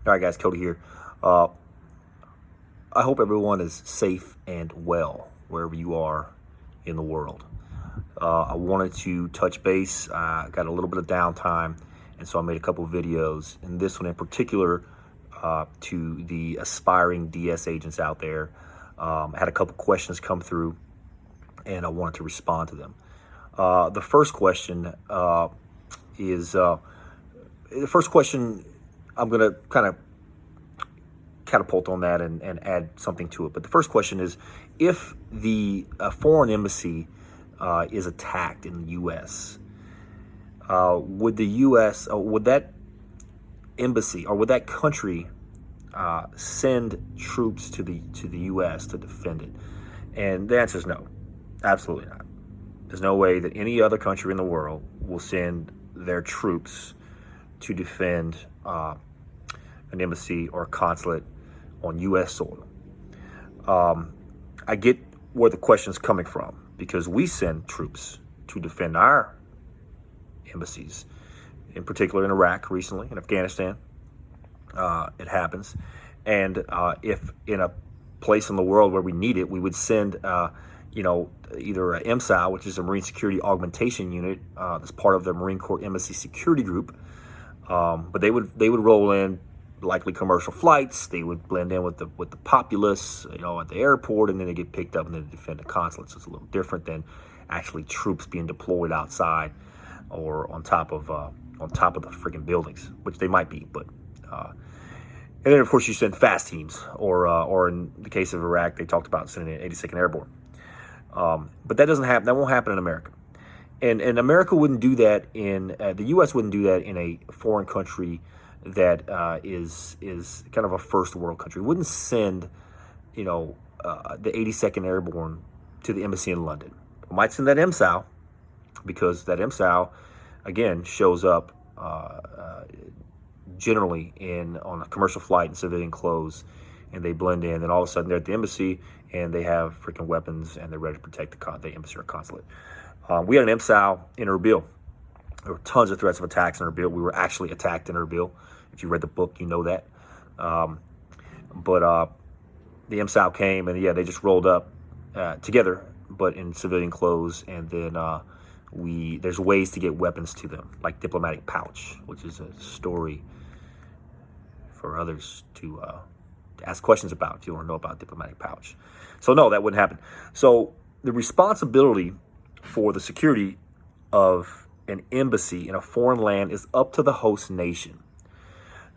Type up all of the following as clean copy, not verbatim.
All right, guys, Cody here. I hope everyone is safe and well wherever you are in the world. I wanted to touch base. I got a little bit of downtime, and so I made a couple of videos. And this one in particular to the aspiring DS agents out there. I had a couple questions come through, and I wanted to respond to them. The first question is I'm going to kind of catapult on that and add something to it. But the first question is, if the foreign embassy is attacked in the U.S., would the U.S. Would that embassy or would that country send troops to the U.S. to defend it? And the answer is no, absolutely not. There's no way that any other country in the world will send their troops to defend an embassy or a consulate on U.S. soil. I get where the question's coming from, because we send troops to defend our embassies, in particular in Iraq recently, in Afghanistan. It happens. And if in a place in the world where we need it, we would send, either a MSAL, which is a Marine Security Augmentation Unit, that's part of the Marine Corps Embassy Security Group. But they would roll in, likely commercial flights. They would blend in with the populace, at the airport, and then they get picked up and then defend the consulate. So it's a little different than actually troops being deployed outside or on top of the freaking buildings, which they might be. But and then of course you send fast teams, or in the case of Iraq, they talked about sending an 82nd Airborne. But that doesn't happen. That won't happen in America. And America wouldn't do that the U.S. wouldn't do that in a foreign country that is kind of a first world country. Wouldn't send, the 82nd Airborne to the embassy in London. We might send that MSAL, because that MSAL, again, shows up generally on a commercial flight in civilian clothes, and they blend in. And all of a sudden they're at the embassy and they have freaking weapons and they're ready to protect the embassy or consulate. We had an MSAL in Erbil. There were tons of threats of attacks in Erbil. We were actually attacked in Erbil. If you read the book, you know that. But the MSAL came, and they just rolled up together, but in civilian clothes. And then there's ways to get weapons to them, like diplomatic pouch, which is a story for others to ask questions about if you want to know about diplomatic pouch. So no, that wouldn't happen. So the responsibility for the security of an embassy in a foreign land is up to the host nation.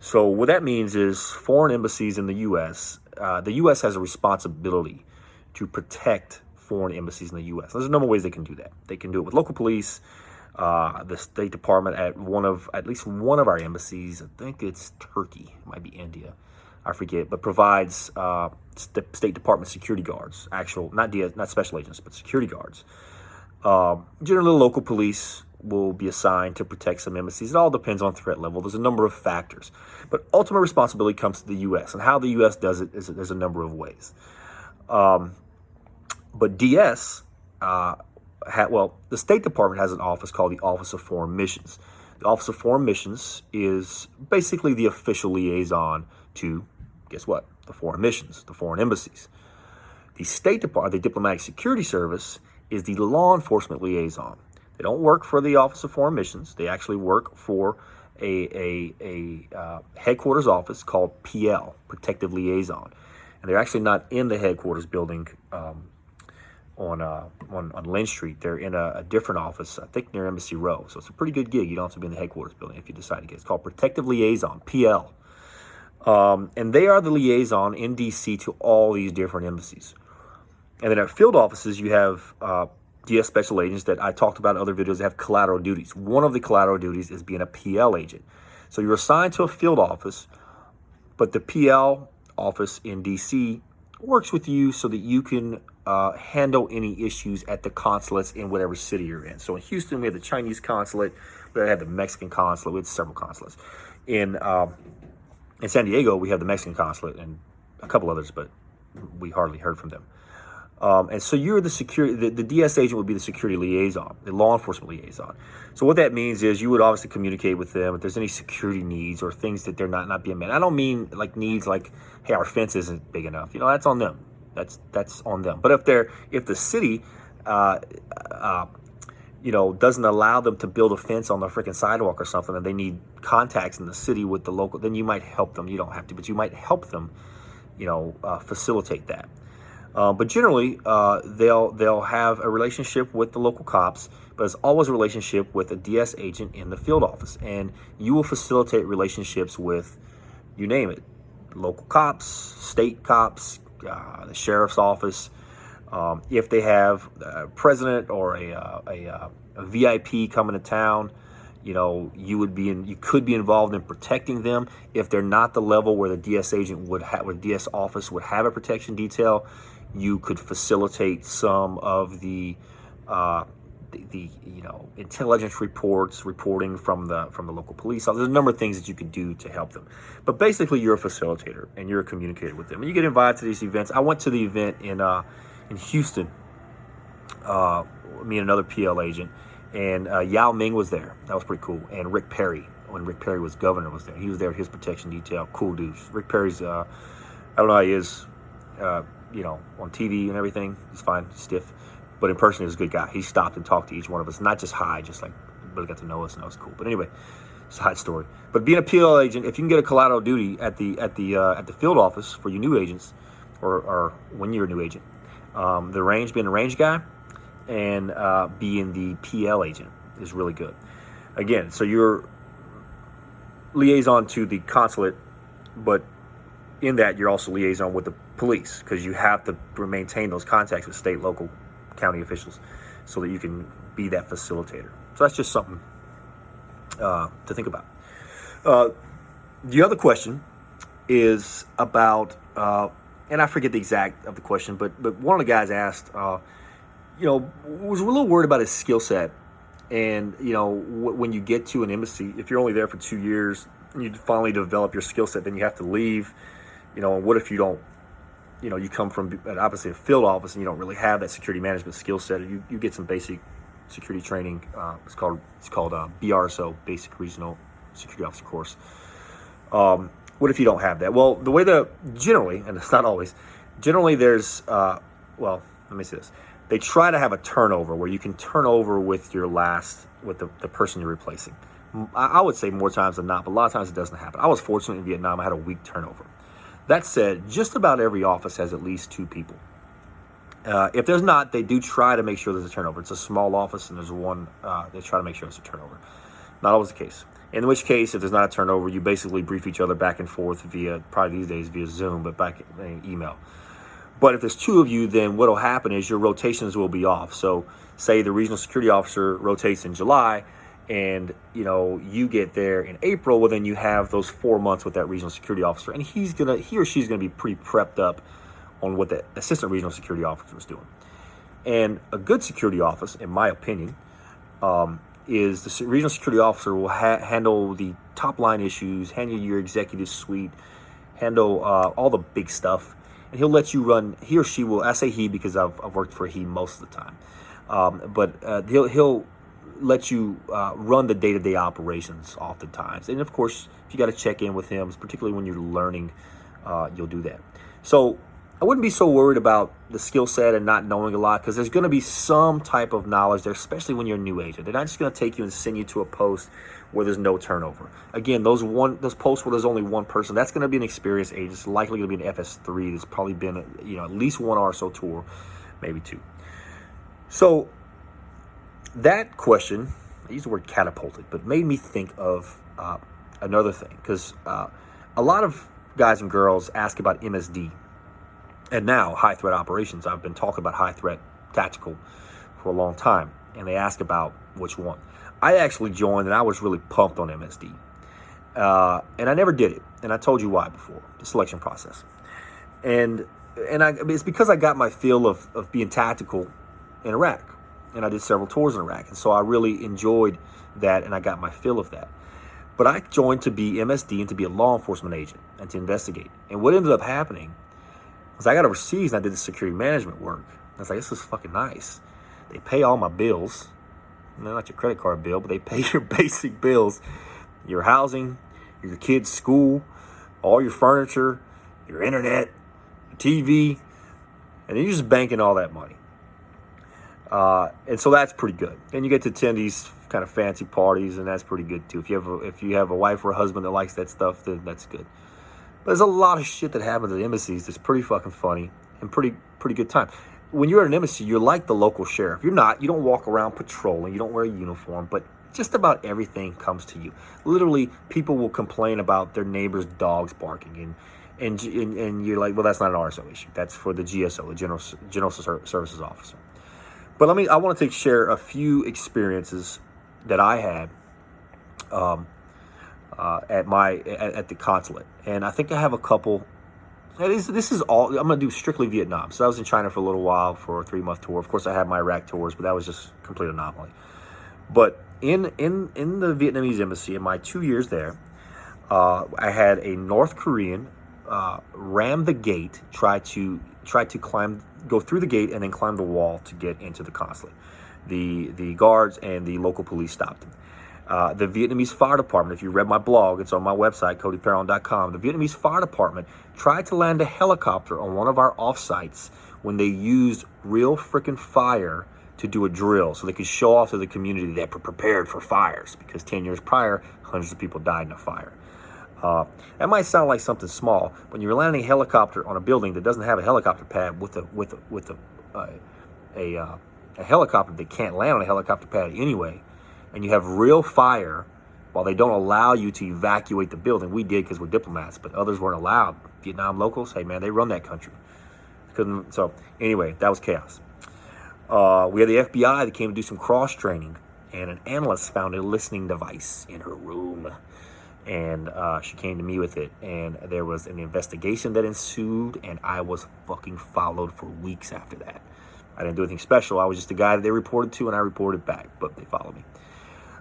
So what that means is foreign embassies in the U.S., the U.S. has a responsibility to protect foreign embassies in the U.S. There's a number of ways they can do that. They can do it with local police, the State Department at least one of our embassies, I think it's Turkey, it might be India, I forget, but provides State Department security guards, not special agents, but security guards. Generally, local police will be assigned to protect some embassies. It all depends on threat level. There's a number of factors, but ultimate responsibility comes to the U.S. And how the U.S. does it is there's a number of ways. But DS, the State Department has an office called the Office of Foreign Missions. The Office of Foreign Missions is basically the official liaison to, guess what? The foreign missions, the foreign embassies. The State Department, the Diplomatic Security Service, is the law enforcement liaison. They don't work for the Office of Foreign Missions. They actually work for a headquarters office called PL, Protective Liaison. And they're actually not in the headquarters building on Lynn Street. They're in a different office, I think near Embassy Row. So it's a pretty good gig. You don't have to be in the headquarters building if you decide to get it. It's called Protective Liaison, PL. And they are the liaison in D.C. to all these different embassies. And then at field offices, you have DS special agents that I talked about in other videos that have collateral duties. One of the collateral duties is being a PL agent. So you're assigned to a field office, but the PL office in D.C. works with you so that you can handle any issues at the consulates in whatever city you're in. So in Houston, we have the Chinese consulate. We had the Mexican consulate. We had several consulates. In San Diego, we have the Mexican consulate and a couple others, but we hardly heard from them. And so you're the security, the DS agent would be the security liaison, the law enforcement liaison. So what that means is you would obviously communicate with them if there's any security needs or things that they're not being met. I don't mean like needs like, hey, our fence isn't big enough. That's on them. That's on them. But if the city, doesn't allow them to build a fence on the freaking sidewalk or something, and they need contacts in the city with the local, then you might help them. You don't have to, but you might help them, facilitate that. But generally, they'll have a relationship with the local cops, but it's always a relationship with a DS agent in the field office. And you will facilitate relationships with, you name it, local cops, state cops, the sheriff's office. If they have a president or a VIP coming to town, you could be involved in protecting them. If they're not the level where the DS agent where the DS office would have a protection detail, you could facilitate some of the intelligence reporting from the local police. There's a number of things that you could do to help them. But basically, you're a facilitator and you're a communicator with them. And you get invited to these events. I went to the event in Houston. Me and another PL agent, and Yao Ming was there. That was pretty cool. And Rick Perry, when Rick Perry was governor, was there. He was there with his protection detail. Cool dudes. Rick Perry's, I don't know how he is, on TV and everything. He's fine, stiff. But in person, he's a good guy. He stopped and talked to each one of us. Not just hi, just like really got to know us, and that was cool. But anyway, it's a side story. But being a PL agent, if you can get a collateral duty at the field office for your new agents, or when you're a new agent, being a range guy, and being the PL agent is really good. Again, so you're liaison to the consulate, but in that you're also liaison with the police, because you have to maintain those contacts with state, local, county officials so that you can be that facilitator. So that's just something to think about. The other question is about, and I forget the exact of the question, but one of the guys asked, was a little worried about his skill set. And, when you get to an embassy, if you're only there for 2 years and you finally develop your skill set, then you have to leave, and what if you don't, you come from obviously a field office and you don't really have that security management skill set. You get some basic security training. It's called BRSO, Basic Regional Security Officer course. What if you don't have that? Well, the way generally, and it's not always, generally there's, let me say this. They try to have a turnover where you can turn over with the person you're replacing. I would say more times than not, but a lot of times it doesn't happen. I was fortunate in Vietnam. I had a weak turnover. That said, just about every office has at least 2 people. If there's not, they do try to make sure there's a turnover. It's a small office and there's one, they try to make sure there's a turnover. Not always the case. In which case, if there's not a turnover, you basically brief each other back and forth probably these days via Zoom, but back in email. But if there's 2 of you, then what will happen is your rotations will be off. So say the regional security officer rotates in July and, you get there in April, well, then you have those 4 months with that regional security officer. And he or she's going to be pretty prepped up on what the assistant regional security officer is doing. And a good security office, in my opinion, is the regional security officer will handle the top line issues, handle your executive suite, handle all the big stuff. And he'll let you run, he or she will, I say he because I've worked for he most of the time. But he'll let you run the day-to-day operations oftentimes. And of course, if you got to check in with him, particularly when you're learning, you'll do that. So I wouldn't be so worried about the skill set and not knowing a lot, because there's going to be some type of knowledge there, especially when you're a new agent. They're not just going to take you and send you to a post where there's no turnover. Again, those posts where there's only one person, that's going to be an experienced agent. It's likely going to be an FS3 that's probably been at least 1 RSO tour, maybe 2. So that question, I use the word catapulted, but made me think of another thing, because a lot of guys and girls ask about MSD. And now, high threat operations. I've been talking about high threat tactical for a long time, and they ask about which one. I actually joined, and I was really pumped on MSD. And I never did it, and I told you why before, the selection process. And it's because I got my feel of being tactical in Iraq, and I did several tours in Iraq, and so I really enjoyed that, and I got my feel of that. But I joined to be MSD and to be a law enforcement agent and to investigate. And what ended up happening was I got overseas and I did the security management work, I was like, this is fucking nice. They pay all my bills. Not your credit card bill, but they pay your basic bills. Your housing, your kids' school, all your furniture, your internet, your TV, and then you're just banking all that money. And so that's pretty good. And you get to attend these kind of fancy parties, and that's pretty good too. If you have a wife or a husband that likes that stuff, then that's good. But there's a lot of shit that happens at embassies that's pretty fucking funny and pretty good time. When you're at an embassy, you're like the local sheriff. You don't walk around patrolling, you don't wear a uniform, but just about everything comes to you. Literally, people will complain about their neighbor's dogs barking, and you're like, well, that's not an RSO issue. That's for the GSO, the General Services Officer. But I want to share a few experiences that I had at the consulate, and I think I have a couple. This is all I'm going to do strictly Vietnam. So I was in China for a little while for a 3-month tour. Of course, I had my Iraq tours, but that was just a complete anomaly. But in the Vietnamese embassy, in my 2 years there, I had a North Korean ram the gate, try to go through the gate and then climb the wall to get into the consulate. The guards and the local police stopped him. The Vietnamese fire department, if you read my blog, it's on my website, codyperron.com. The Vietnamese fire department tried to land a helicopter on one of our offsites when they used real freaking fire to do a drill so they could show off to the community that they're prepared for fires, because 10 years prior, hundreds of people died in a fire. That might sound like something small, but when you're landing a helicopter on a building that doesn't have a helicopter pad with a helicopter that can't land on a helicopter pad anyway, and you have real fire while they don't allow you to evacuate the building. We did because we're diplomats, but others weren't allowed. Vietnam locals, hey man, they run that country. So anyway, that was chaos. We had the FBI that came to do some cross training, and an analyst found a listening device in her room, and she came to me with it, and there was an investigation that ensued, and I was fucking followed for weeks after that. I didn't do anything special. I was just the guy that they reported to, and I reported back, but they followed me.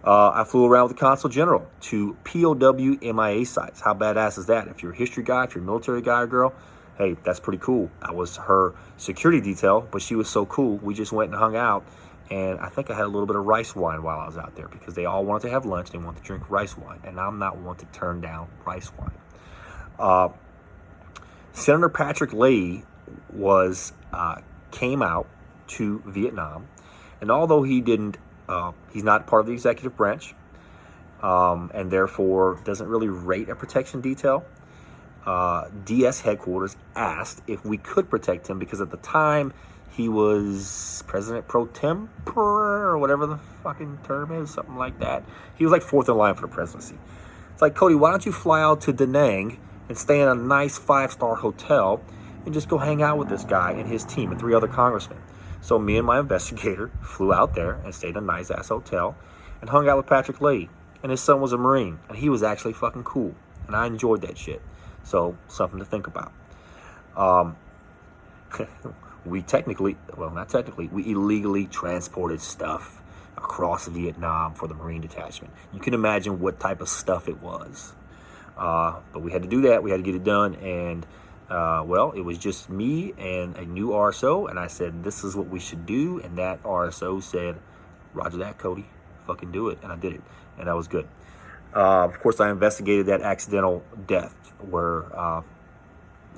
I flew around with the Consul General to POW MIA sites. How badass is that? If you're a history guy, if you're a military guy or girl, hey, that's pretty cool. I was her security detail, but she was so cool. We just went and hung out, and I think I had a little bit of rice wine while I was out there because they all wanted to have lunch. They wanted to drink rice wine, and I'm not one to turn down rice wine. Senator Patrick Leahy came out to Vietnam, and although he didn't, he's not part of the executive branch, and therefore doesn't really rate a protection detail. DS headquarters asked if we could protect him because at the time he was president pro tempore or whatever the fucking term is, something like that. He was like 4th in line for the presidency. It's like, Cody, why don't you fly out to Da Nang and stay in a nice 5-star hotel and just go hang out with this guy and his team and 3 other congressmen? So me and my investigator flew out there and stayed in a nice-ass hotel and hung out with Patrick Leahy. And his son was a Marine, and he was actually fucking cool. And I enjoyed that shit. So, something to think about. We illegally transported stuff across Vietnam for the Marine detachment. You can imagine what type of stuff it was. But we had to do that. We had to get it done. And it was just me and a new RSO, and I said, this is what we should do, and that RSO said, roger that, Cody, fucking do it, and I did it, and that was good. Of course, I investigated that accidental death, where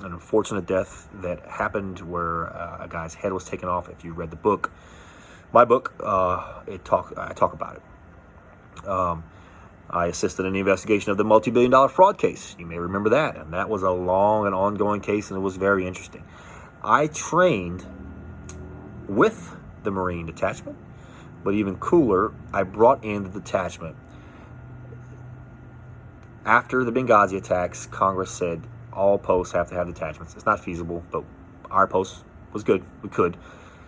an unfortunate death that happened where a guy's head was taken off. If you read the book, my book, I talk about it. I assisted in the investigation of the multi-billion-dollar fraud case. You may remember that. And that was a long and ongoing case, and it was very interesting. I trained with the Marine detachment, but even cooler, I brought in the detachment. After the Benghazi attacks, Congress said all posts have to have detachments. It's not feasible, but our post was good. We could.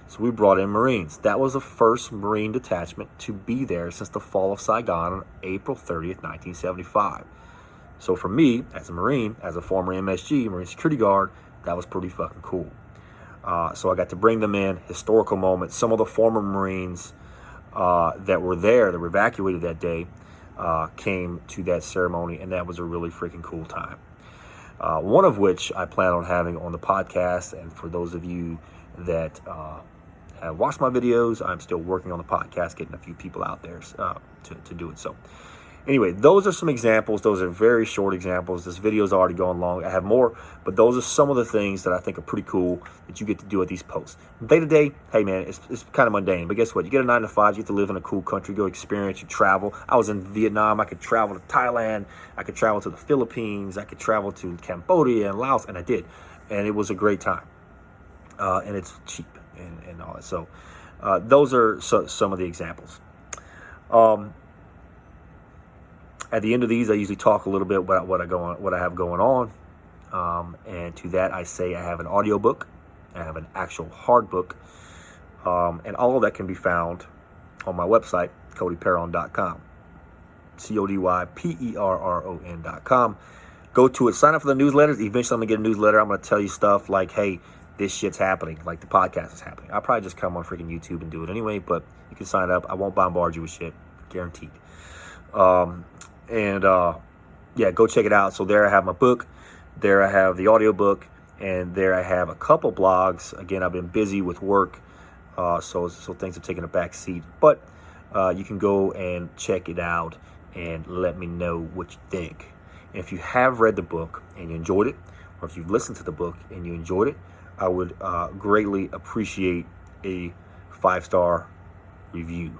So we brought in Marines. That was the first Marine detachment to be there since the fall of Saigon on April 30th, 1975. So for me, as a Marine, as a former MSG, Marine Security Guard, that was pretty fucking cool. So I got to bring them in, historical moments. Some of the former Marines that were there, that were evacuated that day, came to that ceremony, and that was a really freaking cool time. One of which I plan on having on the podcast, and for those of you that have watched my videos. I'm still working on the podcast, getting a few people out there to do it. So anyway, those are some examples. Those are very short examples. This video is already going long. I have more, but those are some of the things that I think are pretty cool that you get to do at these posts. Day to day, hey man, it's kind of mundane. But guess what? You get a 9 to 5. You get to live in a cool country, go experience, you travel. I was in Vietnam. I could travel to Thailand. I could travel to the Philippines. I could travel to Cambodia and Laos, and I did. And it was a great time. And it's cheap and all that. So those are some of the examples. At the end of these, I usually talk a little bit about what I have going on. And to that, I say I have an audiobook. I have an actual hard book. And all of that can be found on my website, codyperron.com. CODYPERRON.com. Go to it, sign up for the newsletters. Eventually, I'm going to get a newsletter. I'm going to tell you stuff like, hey, this shit's happening, like the podcast is happening. I'll probably just come on freaking YouTube and do it anyway, but you can sign up. I won't bombard you with shit, guaranteed. Yeah, go check it out. So there I have my book. There I have the audiobook. And there I have a couple blogs. Again, I've been busy with work, so things have taken a back seat. But you can go and check it out and let me know what you think. And if you have read the book and you enjoyed it, or if you've listened to the book and you enjoyed it, I would greatly appreciate a 5-star review.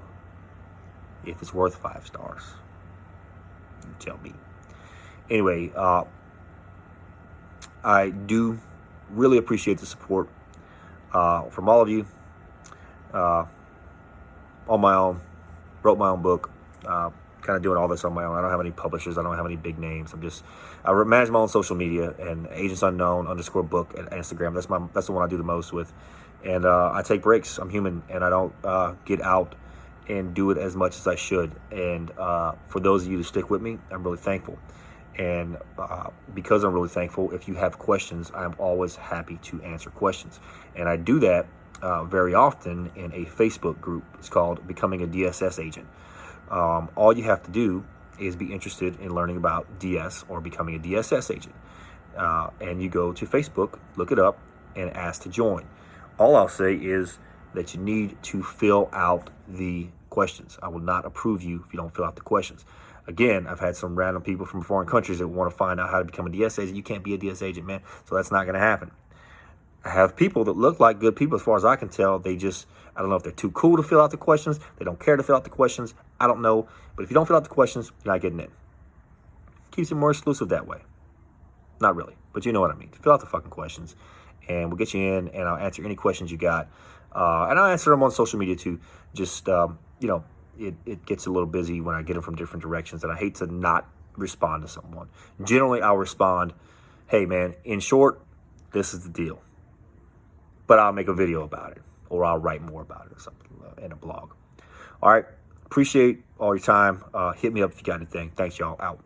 If it's worth 5 stars, you tell me. Anyway, I do really appreciate the support from all of you. On my own, wrote my own book. Kind of doing all this on my own. I don't have any publishers. I don't have any big names. I manage my own social media and @agentsunknown_book at Instagram. That's the one I do the most with. And I take breaks. I'm human, and I don't get out and do it as much as I should. And for those of you to stick with me, I'm really thankful. And because I'm really thankful, if you have questions, I'm always happy to answer questions. And I do that very often in a Facebook group. It's called Becoming a DSS Agent. All you have to do is be interested in learning about DS or becoming a DSS agent. And you go to Facebook, look it up, and ask to join. All I'll say is that you need to fill out the questions. I will not approve you if you don't fill out the questions. Again, I've had some random people from foreign countries that want to find out how to become a DS agent. You can't be a DS agent, man. So that's not going to happen. I have people that look like good people as far as I can tell. I don't know if they're too cool to fill out the questions. They don't care to fill out the questions. I don't know. But if you don't fill out the questions, you're not getting in. Keeps it more exclusive that way. Not really, but you know what I mean. Fill out the fucking questions, and we'll get you in, and I'll answer any questions you got. And I'll answer them on social media too. Just, it gets a little busy when I get them from different directions, and I hate to not respond to someone. Generally, I'll respond, hey, man, in short, this is the deal. But I'll make a video about it, or I'll write more about it or something in a blog. All right. Appreciate all your time. Hit me up if you got anything. Thanks, y'all. Out.